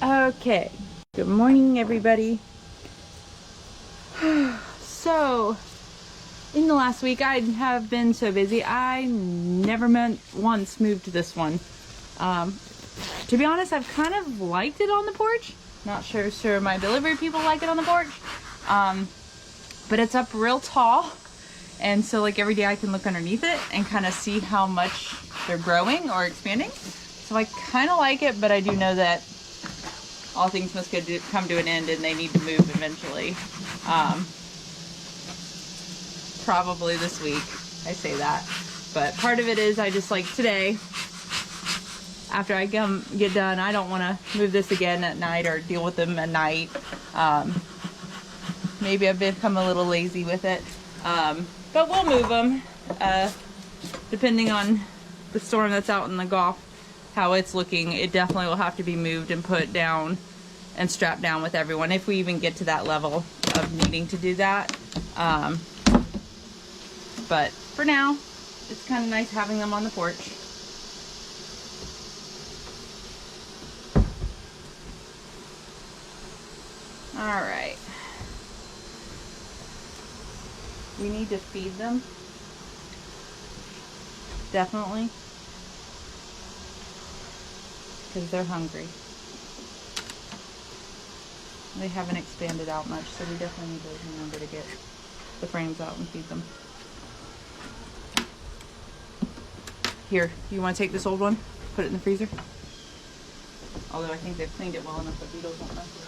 Okay, good morning everybody. So, in the last week I have been so busy, I never once moved this one. To be honest, I've kind of liked it on the porch. Not sure my delivery people like it on the porch. But it's up real tall. And so like every day I can look underneath it and kind of see how much they're growing or expanding. So I kind of like it, but I do know that all things must come to an end and they need to move eventually. Probably this week, I say that. But part of it is I just like today, after I get done, I don't want to move this again at night or deal with them at night. Maybe I've become a little lazy with it. But we'll move them, depending on the storm that's out in the Gulf, how it's looking. It definitely will have to be moved and put down and strapped down with everyone if we even get to that level of needing to do that. But for now, it's kind of nice having them on the porch. All right. We need to feed them. Definitely. Because they're hungry. They haven't expanded out much, so we definitely need to remember to get the frames out and feed them. Here, you want to take this old one? Put it in the freezer? Although I think they've cleaned it well enough that beetles won't mess with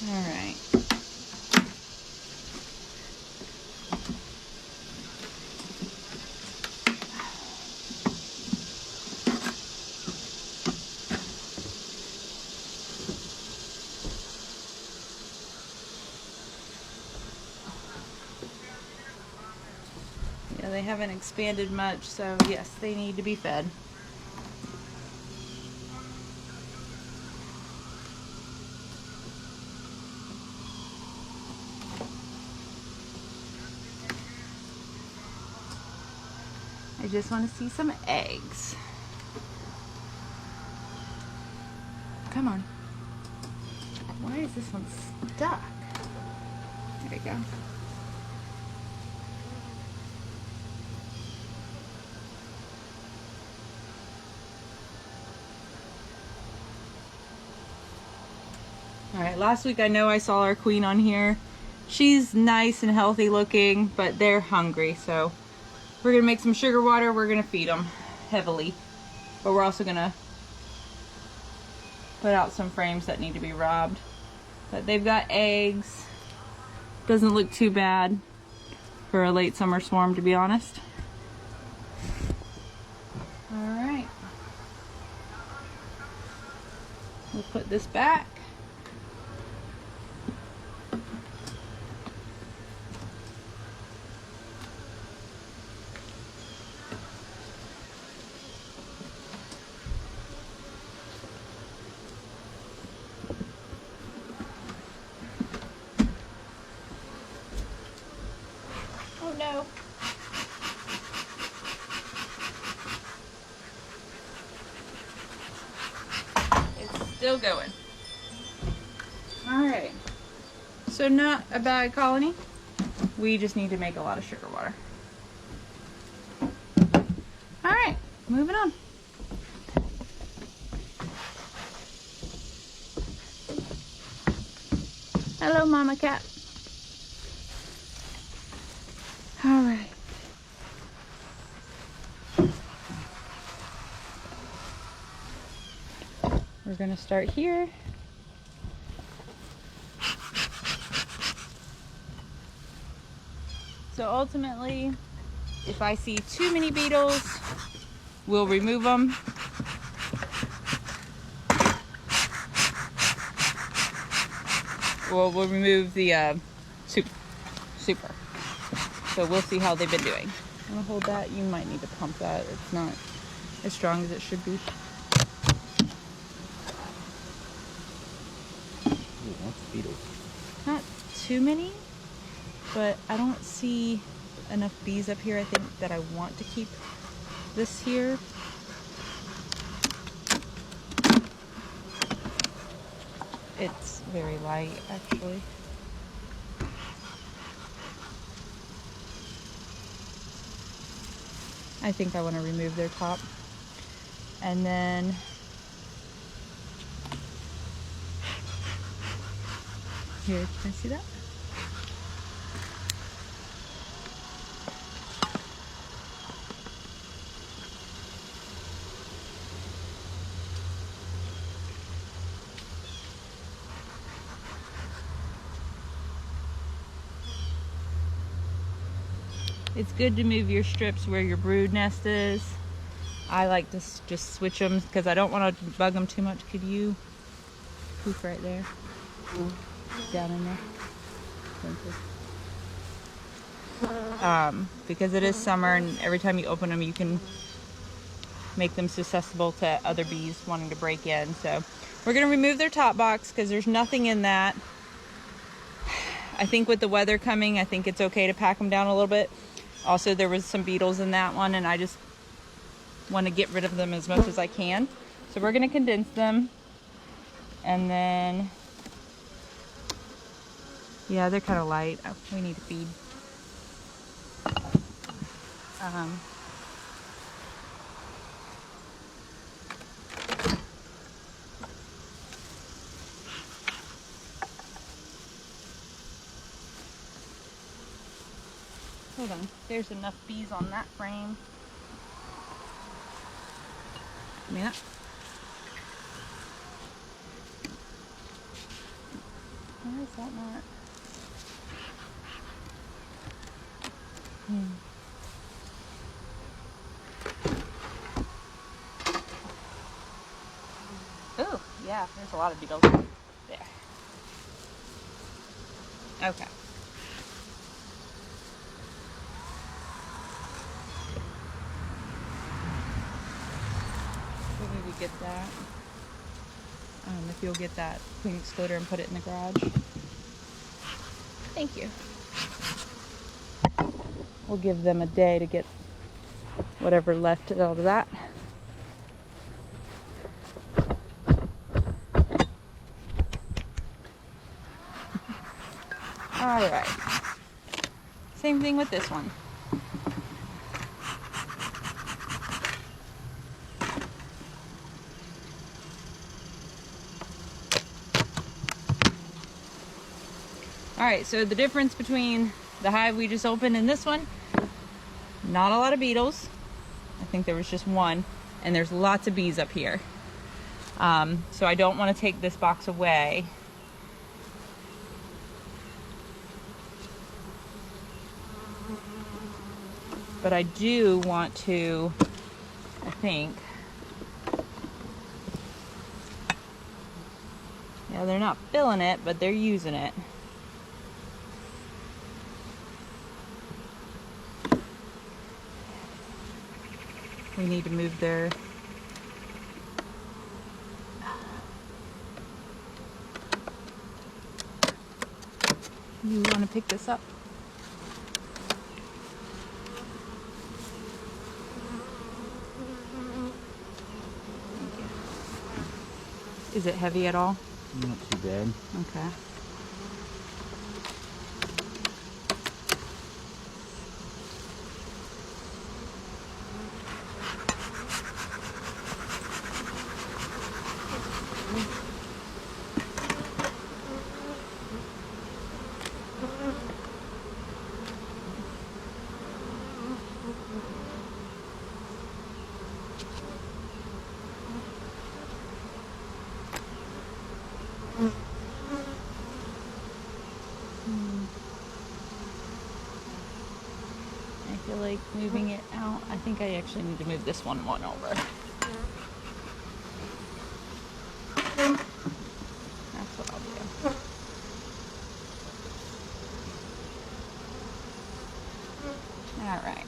it. All right. Yeah, they haven't expanded much, so yes, they need to be fed. I just want to see some eggs. Come on. Why is this one stuck? There we go. Alright, last week I know I saw our queen on here. She's nice and healthy looking, but they're hungry, so we're going to make some sugar water. We're going to feed them heavily. But we're also going to put out some frames that need to be robbed. But they've got eggs. Doesn't look too bad for a late summer swarm, to be honest. Alright. We'll put this back. Oh no. It's still going. Alright. So not a bad colony. We just need to make a lot of sugar water. Alright, moving on. Hello, Mama Cat. All right. We're gonna start here. So ultimately, if I see too many beetles, we'll remove them. Well, we'll remove the super. So we'll see how they've been doing. I'm gonna hold that. You might need to pump that. It's not as strong as it should be. Ooh, lots of beetles. Not too many, but I don't see enough bees up here, I think, that I want to keep this here. It's very light, actually. I think I want to remove their top. And then here, can I see that? It's good to move your strips where your brood nest is. I like to just switch them because I don't want to bug them too much. Could you poof right there? Down in there. Because it is summer and every time you open them you can make them susceptible to other bees wanting to break in. So we're going to remove their top box because there's nothing in that. I think with the weather coming, I think it's okay to pack them down a little bit. Also, there was some beetles in that one, and I just want to get rid of them as much as I can. So we're going to condense them. And then, yeah, they're kind of light. We need to feed. Hold on, there's enough bees on that frame. Give me that. Why is that not? Oh, yeah, there's a lot of beetles there. Okay. We need to get that. If you'll get that queen excluder and put it in the garage. Thank you. We'll give them a day to get whatever left out of that. All right. Same thing with this one. Alright, so the difference between the hive we just opened and this one, not a lot of beetles. I think there was just one, and there's lots of bees up here. So I don't want to take this box away. But I do want to, I think, yeah, they're not filling it, but they're using it. We need to move their You want to pick this up? Is it heavy at all? Not too bad. Okay. I feel like moving it out. I think I actually need to move this one over. That's what I'll do. All right.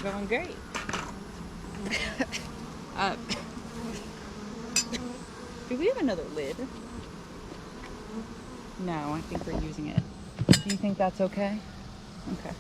going great. uh, do we have another lid? No, I think we're using it. Do you think that's okay? Okay.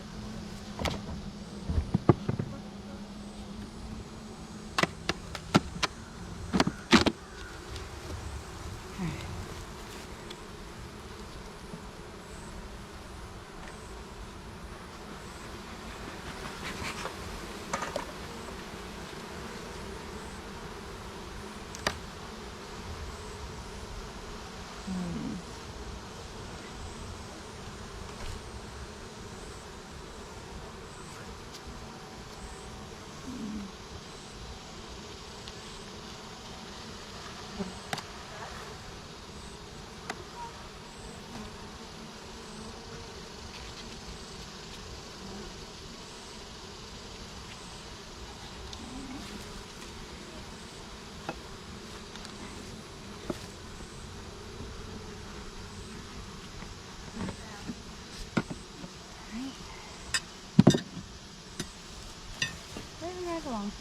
Right along.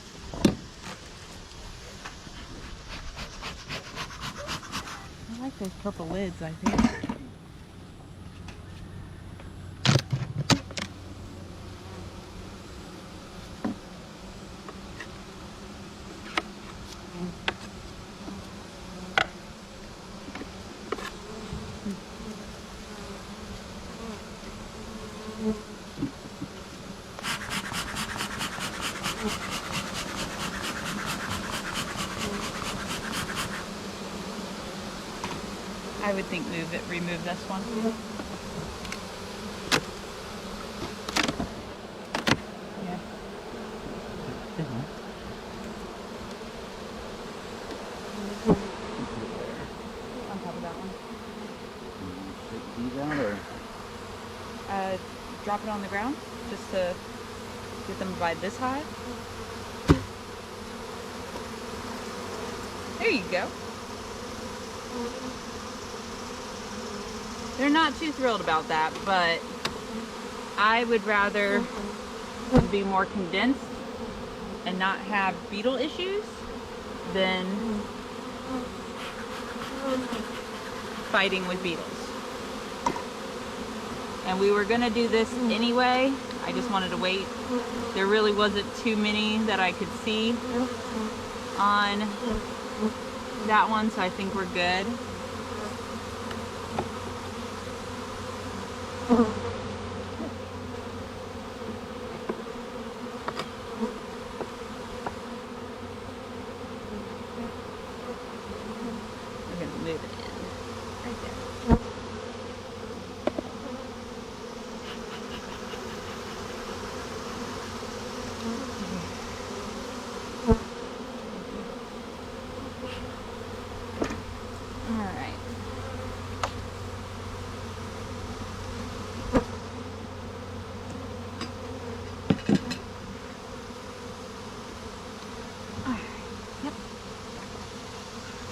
I like those purple lids, I think. I would think remove this one. Yeah. On top of that one. Take these out or? Drop it on the ground just to get them by this high. There you go. They're not too thrilled about that, but I would rather be more condensed and not have beetle issues than fighting with beetles. And we were gonna do this anyway. I just wanted to wait. There really wasn't too many that I could see on that one, so I think we're good. We're gonna move it in right there.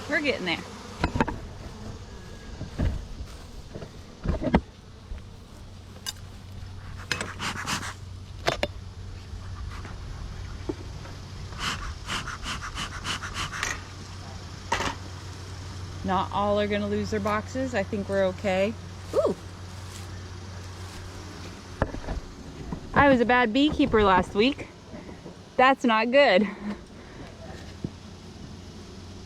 We're getting there. Not all are going to lose their boxes. I think we're okay. Ooh. I was a bad beekeeper last week. That's not good.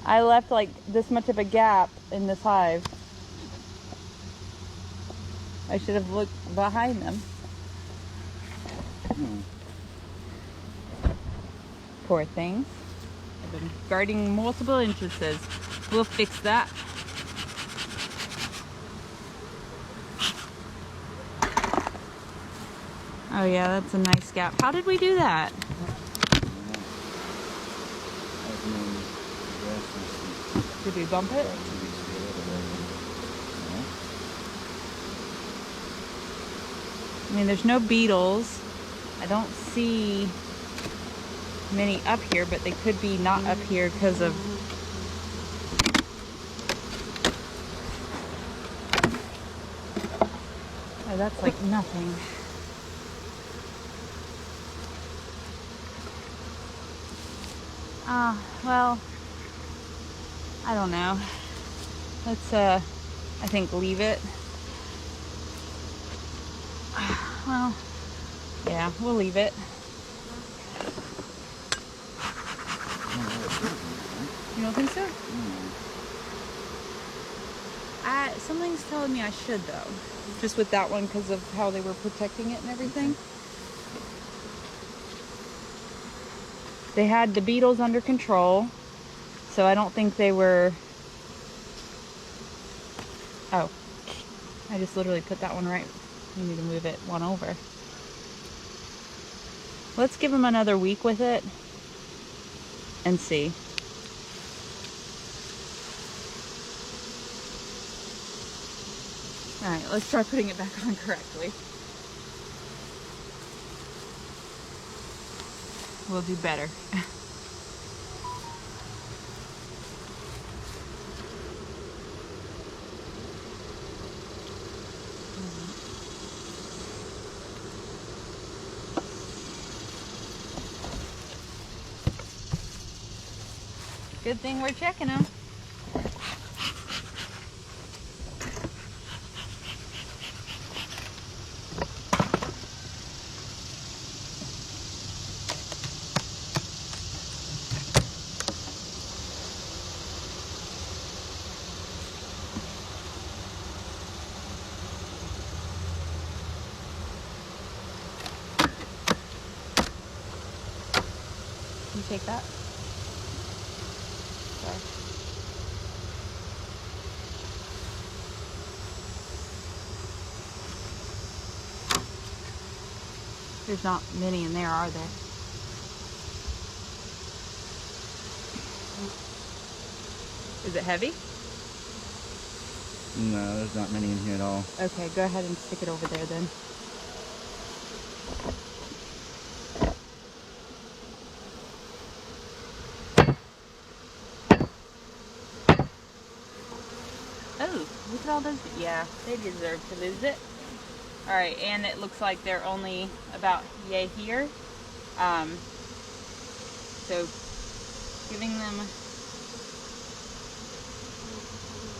I left like this much of a gap in this hive. I should have looked behind them. Poor things. I've been guarding multiple entrances. We'll fix that. Oh yeah, that's a nice gap. How did we do that? Did we bump it? I mean, there's no beetles. I don't see many up here, but they could be not up here because of oh, that's like nothing. Well, I don't know. Let's, I think leave it. Well, yeah, we'll leave it. You don't think so? Something's telling me I should, though. Just with that one because of how they were protecting it and everything. They had the beetles under control, so I don't think they were... Oh, I just literally put that one right. You need to move it one over. Let's give them another week with it and see. All right, let's try putting it back on correctly. We'll do better. Good thing we're checking them. You take that? Sorry. There's not many in there, are there? Is it heavy? No, there's not many in here at all. Okay, go ahead and stick it over there then. Oh, look at all those. Yeah, they deserve to lose it. All right, and it looks like they're only about yay here. So giving them,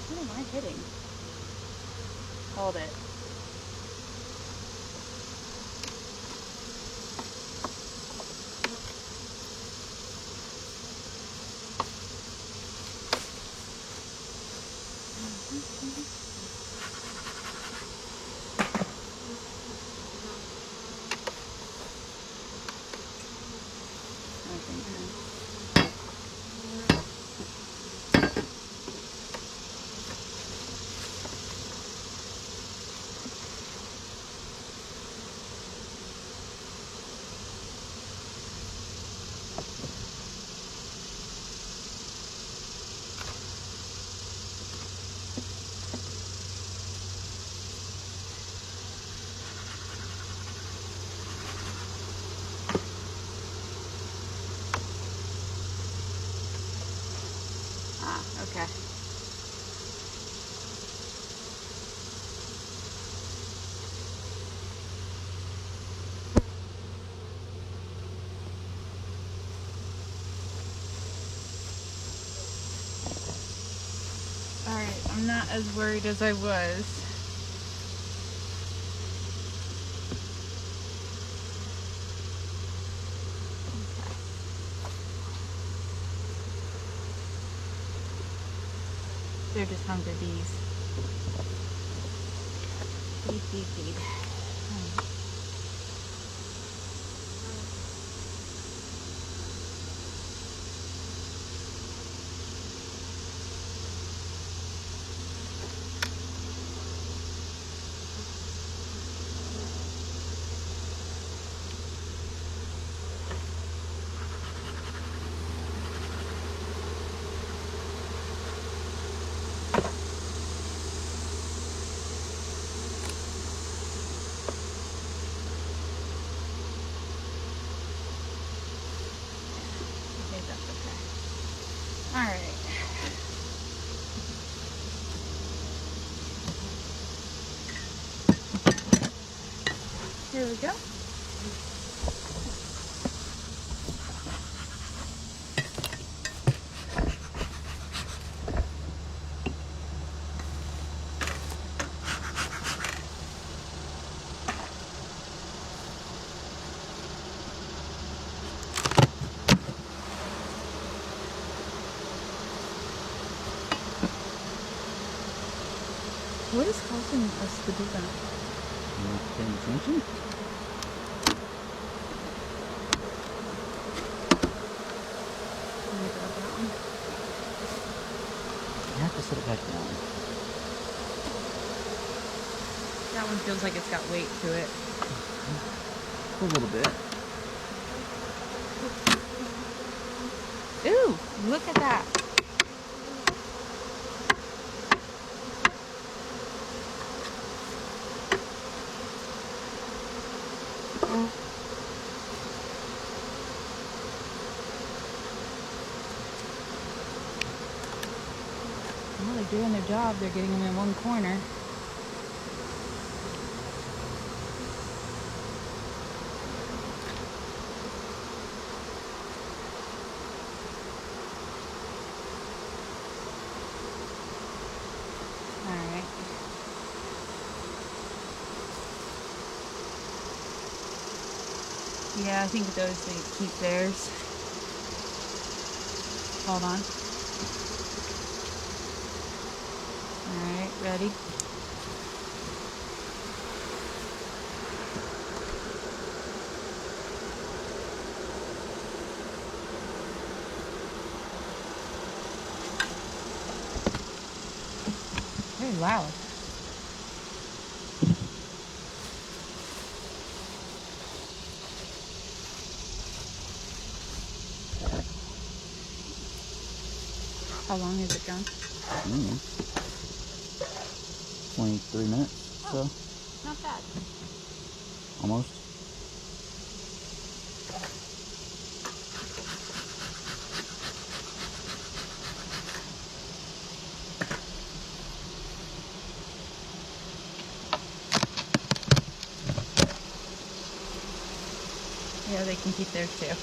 what am I hitting? Hold it. Okay. All right, I'm not as worried as I was. They're just hungry bees. Feed, feed, feed. Okay, that's okay. All right. Here we go. What is causing us to do that? You're not paying attention? Let me grab that one. You have to set it back down. That one feels like it's got weight to it. A little bit. Ooh, look at that. Well, they're doing their job. They're getting them in one corner. Alright. Yeah, I think those they keep theirs. Hold on. Alright, ready? Very loud. How long has it gone? 23 minutes, so Not bad. almost. Yeah, they can keep theirs too.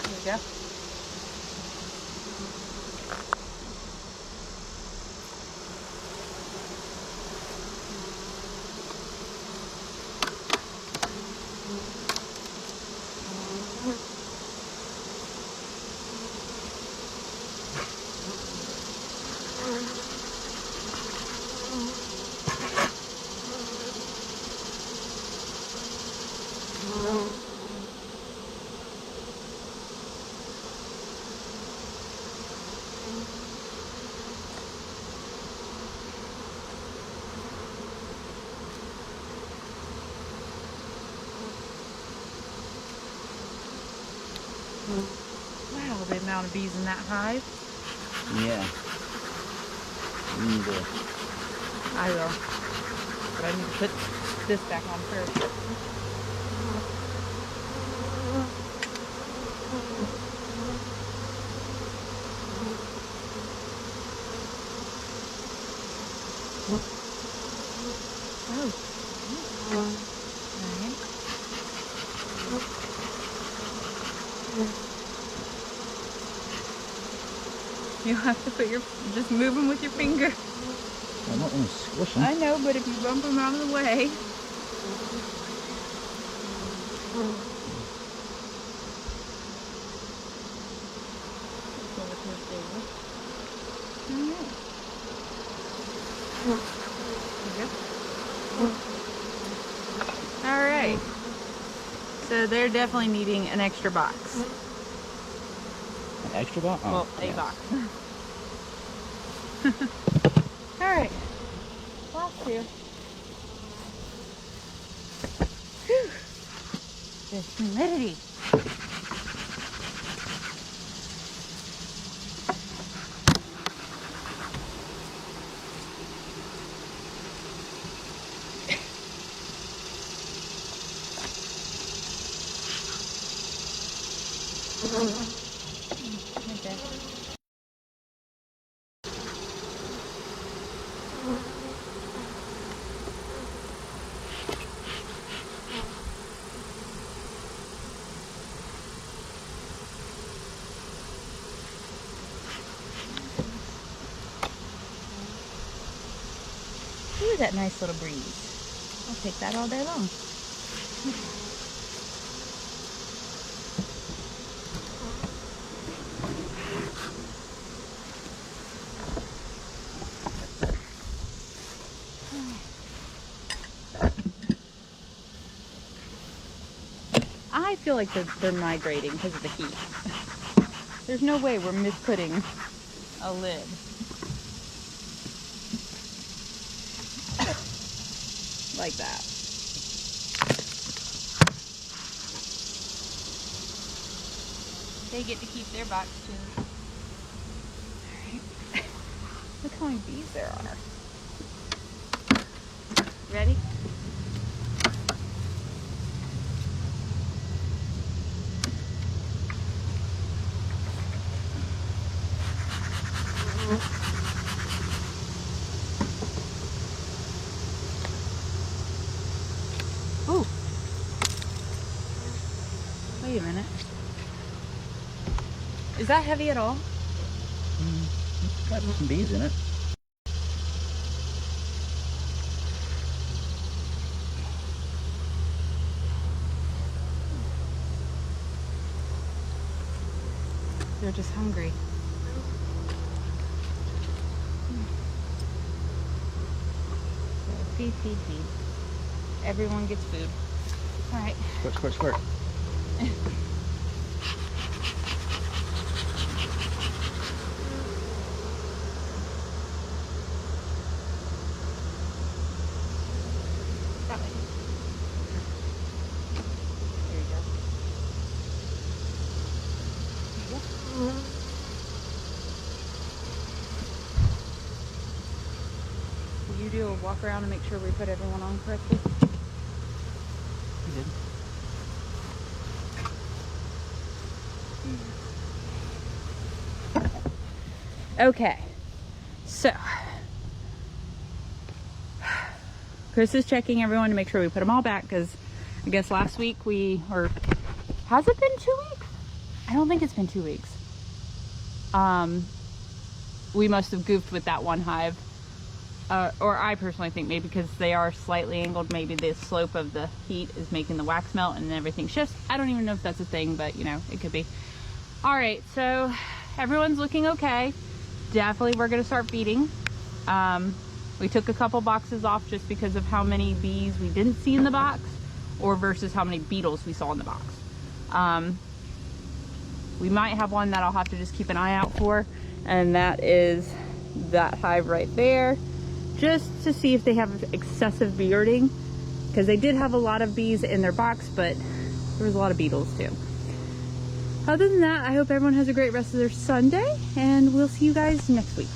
There we go. Wow, the amount of bees in that hive. Yeah. We need to. I will. But I need to put this back on first. Oh. Alright. You have to put your, just move them with your finger. I don't want to squish them. I know, but if you bump them out of the way. Alright. So they're definitely needing an extra box. An extra box? Oh, Well, a yes. box. Alright. Last two. Whew. The humidity. Okay. Ooh, that nice little breeze. I'll take that all day long. feel like they're migrating because of the heat. There's no way we're misputting a lid. Like that. They get to keep their box too. Alright. Look how many bees there are. Ready? Ooh. Wait a minute. Is that heavy at all? It's got some bees in it. They're just hungry. So feed, feed, feed. Everyone gets food. All right. Squirt, squirt, squirt. That way. There you go. There you go. Will you do a walk around and make sure we put everyone on correctly? You did. Okay, so Chris is checking everyone to make sure we put them all back because I guess last week has it been 2 weeks? I don't think it's been 2 weeks. We must have goofed with that one hive, or I personally think maybe because they are slightly angled, maybe the slope of the heat is making the wax melt and everything shifts. I don't even know if that's a thing, but you know, it could be. All right, so everyone's looking okay. Definitely we're gonna start feeding. We took a couple boxes off just because of how many bees we didn't see in the box or versus how many beetles we saw in the box. We might have one that I'll have to just keep an eye out for, and that is that hive right there, just to see if they have excessive bearding, because they did have a lot of bees in their box, but there was a lot of beetles too. Other than that, I hope everyone has a great rest of their Sunday, and we'll see you guys next week.